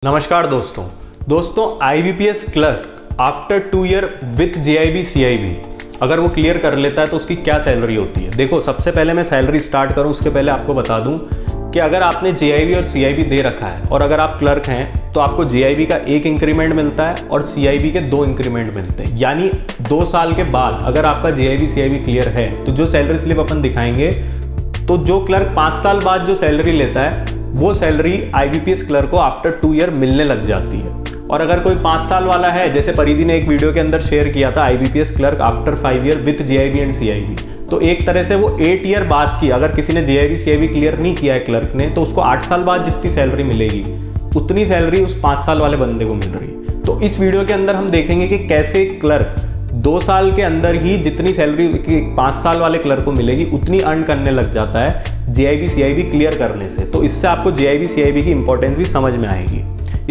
नमस्कार दोस्तों IBPS clerk after 2 year with JIB CIB अगर वो क्लियर कर लेता है तो उसकी क्या सैलरी होती है। देखो, सबसे पहले मैं सैलरी स्टार्ट करूं उसके पहले आपको बता दूं कि अगर आपने JIB और CIB दे रखा है और अगर आप क्लर्क हैं तो आपको JIB का 1 इंक्रीमेंट मिलता है और CIB के 2 इंक्रीमेंट मिलते हैं। यानी 2 साल के बाद अगर आपका JIB CIB क्लियर है तो जो सैलरी स्लिप अपन दिखाएंगे तो जो क्लर्क 5 साल बाद जो सैलरी लेता है वो सैलरी IBPS क्लर्क को आफ्टर 2 ईयर मिलने लग जाती है। और अगर कोई 5 साल वाला है, जैसे परिधि ने एक वीडियो के अंदर शेयर किया था IBPS clerk after 5 year with JIB and CIB, तो एक तरह से वो 8 ईयर बाद की, अगर किसी ने JIB CIB क्लियर नहीं किया है क्लर्क ने, तो उसको 8 साल बाद जितनी सैलरी मिलेगी उतनी सैलरी उस 5 साल वाले बंदे को मिल रही है। तो इस वीडियो के अंदर हम देखेंगे कि कैसे क्लर्क 2 साल के अंदर ही जितनी सैलरी 5 साल वाले क्लर्क को मिलेगी उतनी अर्न करने लग जाता है JIB CIB क्लियर करने से। तो इससे आपको JIB CIB की इंपॉर्टेंस भी समझ में आएगी।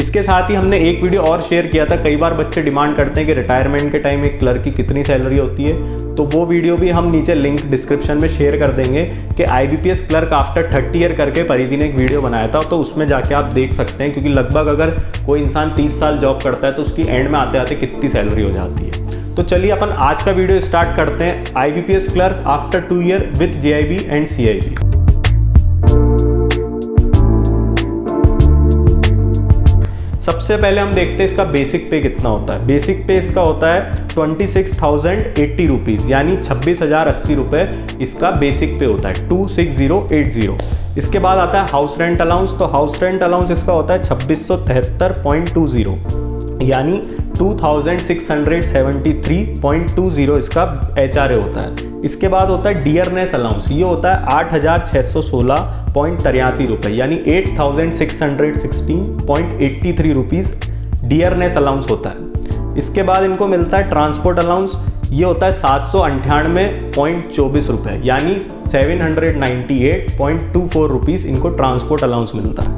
इसके साथ ही हमने एक वीडियो और शेयर किया था, कई बार बच्चे डिमांड करते हैं कि रिटायरमेंट के टाइम एक क्लर्क की कितनी सैलरी होती है, तो वो वीडियो भी हम नीचे लिंक डिस्क्रिप्शन में शेयर कर देंगे कि IBPS क्लर्क आफ्टर 30 ईयर करके परिधि ने एक वीडियो बनाया था, तो उसमें जाके आप देख सकते हैं। क्योंकि लगभग अगर कोई इंसान 30 साल जॉब करता है तो उसकी एंड में आते आते कितनी सैलरी हो जाती है। तो चलिए अपन आज का वीडियो स्टार्ट करते हैं, IBPS clerk after 2 year with JIB and CIB। सबसे पहले हम देखते हैं इसका बेसिक पे कितना होता है। बेसिक पे इसका होता है 26,080 रुपीज़, यानी 26,080 रुपये इसका बेसिक पे होता है, 26080। इसके बाद आता है हाउस रेंट अलाउंस, तो हाउस रेंट अलाउंस इसका होता है 2673.20, यानी 2673.20 इसका HRA होता है। इसके बाद होता है डियरनेस अलाउंस, ये होता है 8,616.83 रुपये, यानी 8,616.83 रुपीज़ डियरनेस अलाउंस होता है। इसके बाद इनको मिलता है ट्रांसपोर्ट अलाउंस, ये होता है 798.24 रुपये, यानी 798.24 रुपीज़ इनको ट्रांसपोर्ट अलाउंस मिलता है।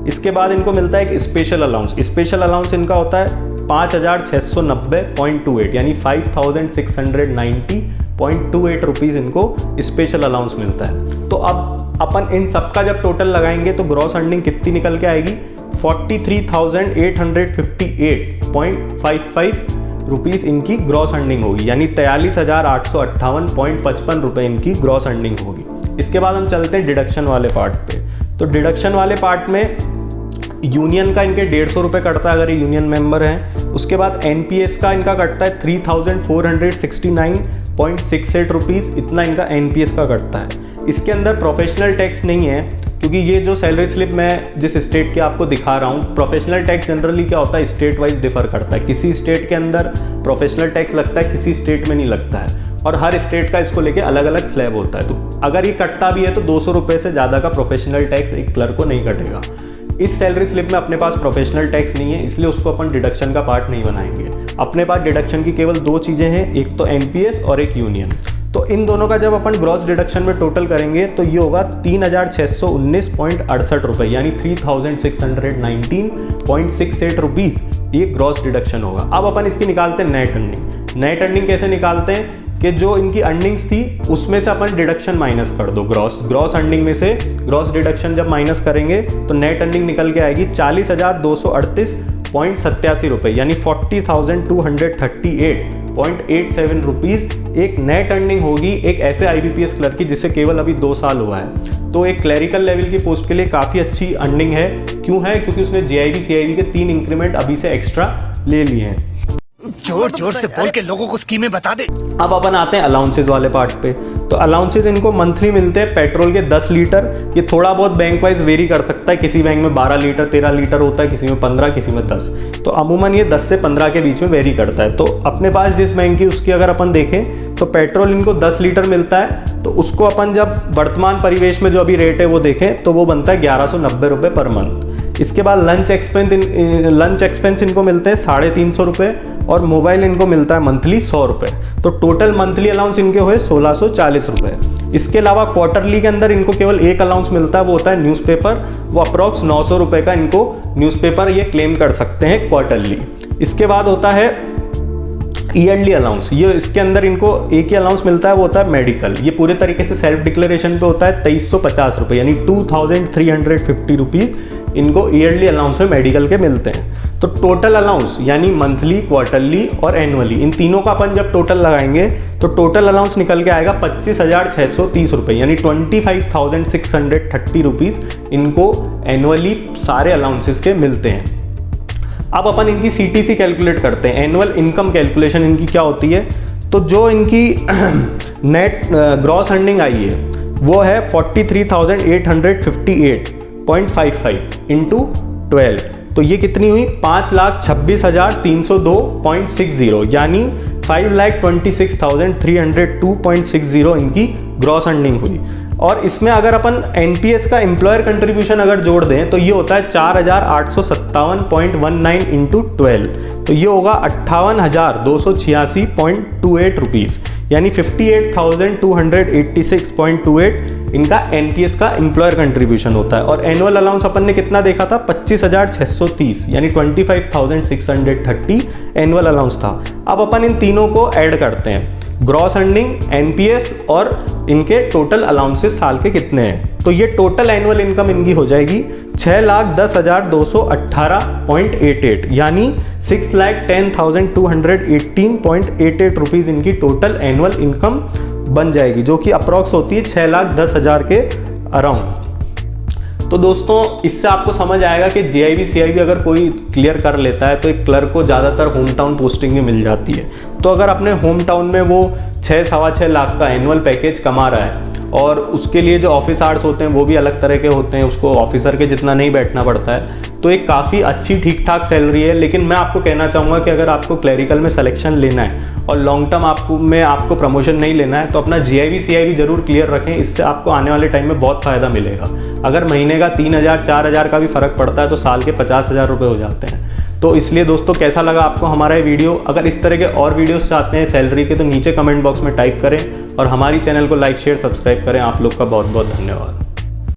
इसके बाद इनको मिलता है एक स्पेशल अलाउंस, स्पेशल अलाउंस इनका होता है 5,690.28, यानी 5,690.28 रुपीज़ इनको स्पेशल अलाउंस मिलता है। तो अब अपन इन सबका जब टोटल लगाएंगे तो ग्रॉस अर्निंग कितनी निकल के आएगी, 43,858.55 रुपीज़ इनकी ग्रॉस अर्निंग होगी, यानी 43,858.55 रुपये इनकी ग्रॉस अर्निंग होगी। इसके बाद हम चलते हैं डिडक्शन वाले पार्ट पे। तो डिडक्शन वाले पार्ट में यूनियन का इनके 150 रुपये कटता है अगर ये यूनियन मेंबर हैं। उसके बाद NPS का इनका कटता है 3,469.68 रुपीज़, इतना इनका NPS का कटता है। इसके अंदर प्रोफेशनल टैक्स नहीं है, क्योंकि ये जो सैलरी स्लिप मैं जिस स्टेट के आपको दिखा रहा हूँ, प्रोफेशनल टैक्स जनरली क्या होता है स्टेट वाइज डिफर करता है। किसी स्टेट के अंदर प्रोफेशनल टैक्स लगता है, किसी स्टेट में नहीं लगता है, और हर स्टेट का इसको लेके अलग अलग स्लैब होता है। तो अगर ये कटता भी है तो 200 रुपये से ज़्यादा का प्रोफेशनल टैक्स एक क्लर्क को नहीं कटेगा। इस सैलरी स्लिप में अपने पास प्रोफेशनल टैक्स नहीं है, इसलिए उसको अपन डिडक्शन का पार्ट नहीं बनाएंगे। अपने पास डिडक्शन की केवल 2 चीज़ें हैं, एक तो NPS और एक यूनियन। तो इन दोनों का जब अपन ग्रॉस डिडक्शन में टोटल करेंगे तो ये होगा 3,619.68 रुपये, यानी 3,619.68 रुपीज़ ये ग्रॉस डिडक्शन होगा। अब अपन इसकी निकालते हैं नेट अर्निंग। नेट अर्निंग कैसे निकालते हैं कि जो इनकी अर्निंग्स थी उसमें से अपन डिडक्शन माइनस कर दो, ग्रॉस अर्निंग में से ग्रॉस डिडक्शन जब माइनस करेंगे तो नेट अर्निंग निकल के आएगी 40,238.87 रुपये, यानी 40,238.87 रुपीज़ एक नेट अर्निंग होगी एक ऐसे IBPS क्लर्क की जिसे केवल अभी 2 साल हुआ है। तो एक क्लरिकल लेवल की पोस्ट के लिए काफ़ी अच्छी अर्निंग है। क्यों है? क्योंकि उसने JIB CIB के 3 इंक्रीमेंट अभी से एक्स्ट्रा ले लिए हैं। जोर जोर से बोल के लोगों को स्कीमें बता दे। अब अपन आते हैं अलाउंसेज वाले पार्ट पे। तो अलाउंसेज इनको मंथली मिलते हैं पेट्रोल के 10 लीटर, ये थोड़ा बहुत बैंक वाइज वेरी कर सकता है, किसी बैंक में 12 लीटर 13 लीटर होता है, किसी में 15, किसी में 10, तो अमूमन ये 10 से 15 के बीच में वेरी करता है। तो अपने पास जिस बैंक की उसकी अगर अपन देखें तो पेट्रोल इनको 10 लीटर मिलता है, तो उसको अपन जब वर्तमान परिवेश में जो अभी रेट है वो देखें तो वो बनता है 1,190 रुपये पर मंथ। इसके बाद लंच एक्सपेंस इनको मिलते हैं 350 रुपये, और मोबाइल इनको मिलता है मंथली 100 रुपये। तो टोटल मंथली अलाउंस इनके हुए 1,640 रुपये। इसके अलावा क्वार्टरली के अंदर इनको केवल एक अलाउंस मिलता है, वो होता है न्यूज़पेपर, वो अप्रॉक्स 900 रुपये का इनको न्यूज़पेपर ये क्लेम कर सकते हैं क्वार्टरली। इसके बाद होता है ईयरली अलाउंस, ये इसके अंदर इनको एक ही अलाउंस मिलता है, वो होता है मेडिकल। ये पूरे तरीके से सेल्फ डिक्लेरेशन पे होता है 2350 रुपये, यानी 2350 रुपीज़ इनको ईयरली अलाउंस में मेडिकल के मिलते हैं। तो टोटल अलाउंस यानी मंथली, क्वार्टरली और एनुअली, इन तीनों का अपन जब टोटल लगाएंगे तो टोटल अलाउंस निकल के आएगा 25,630 रुपये, यानी 25,630 रुपीज़ इनको एनुअली सारे अलाउंसेस के मिलते हैं। अब अपन इनकी CTC कैलकुलेट करते हैं, एनुअल इनकम कैलकुलेशन इनकी क्या होती है। तो जो इनकी नेट ग्रॉस अर्निंग आई है वो है 43,858.55 इंटू 12, तो ये कितनी हुई 5,26,302.60, यानी 5,26,302.60 इनकी ग्रॉस अर्निंग हुई। और इसमें अगर अपन NPS का एम्प्लॉयर कंट्रीब्यूशन अगर जोड़ दें तो ये होता है 4,857.19 इंटू 12, तो ये होगा 58,286.28 रुपीज़, यानी 58,286.28 इनका NPS का एम्प्लॉयर कंट्रीब्यूशन होता है। और एनुअल अलाउंस अपन ने कितना देखा था 25,630, यानी 25,630 एनुअल अलाउंस था। अब अपन इन तीनों को ऐड करते हैं, ग्रॉस अर्निंग, NPS और इनके टोटल अलाउंसेस साल के कितने हैं। तो ये टोटल एनुअल इनकम इनकी हो जाएगी 6,10,218.88, यानी 6,10,218.88 रुपीज़ इनकी टोटल एनुअल इनकम बन जाएगी, जो कि अप्रॉक्स होती है 6,10,000 के अराउंड। तो दोस्तों इससे आपको समझ आएगा कि JIB CIB अगर कोई क्लियर कर लेता है तो एक क्लर्क को ज़्यादातर होम टाउन पोस्टिंग में मिल जाती है। तो अगर अपने होम टाउन में वो 6-6.25 लाख का एनुअल पैकेज कमा रहा है और उसके लिए जो ऑफिस आवर्स होते हैं वो भी अलग तरह के होते हैं, उसको ऑफिसर के जितना नहीं बैठना पड़ता है, तो एक काफ़ी अच्छी ठीक ठाक सैलरी है। लेकिन मैं आपको कहना चाहूँगा कि अगर आपको क्लरिकल में सिलेक्शन लेना है और लॉन्ग टर्म आपको प्रमोशन नहीं लेना है तो अपना JIB CIB जरूर क्लियर रखें, इससे आपको आने वाले टाइम में बहुत फ़ायदा मिलेगा। अगर महीने का 3,000-4,000 का भी फ़र्क पड़ता है तो साल के 50,000 रुपये हो जाते हैं। तो इसलिए दोस्तों कैसा लगा आपको हमारा ये वीडियो? अगर इस तरह के और वीडियोस चाहते हैं सैलरी के तो नीचे कमेंट बॉक्स में टाइप करें और हमारी चैनल को लाइक शेयर सब्सक्राइब करें। आप लोग का बहुत बहुत धन्यवाद।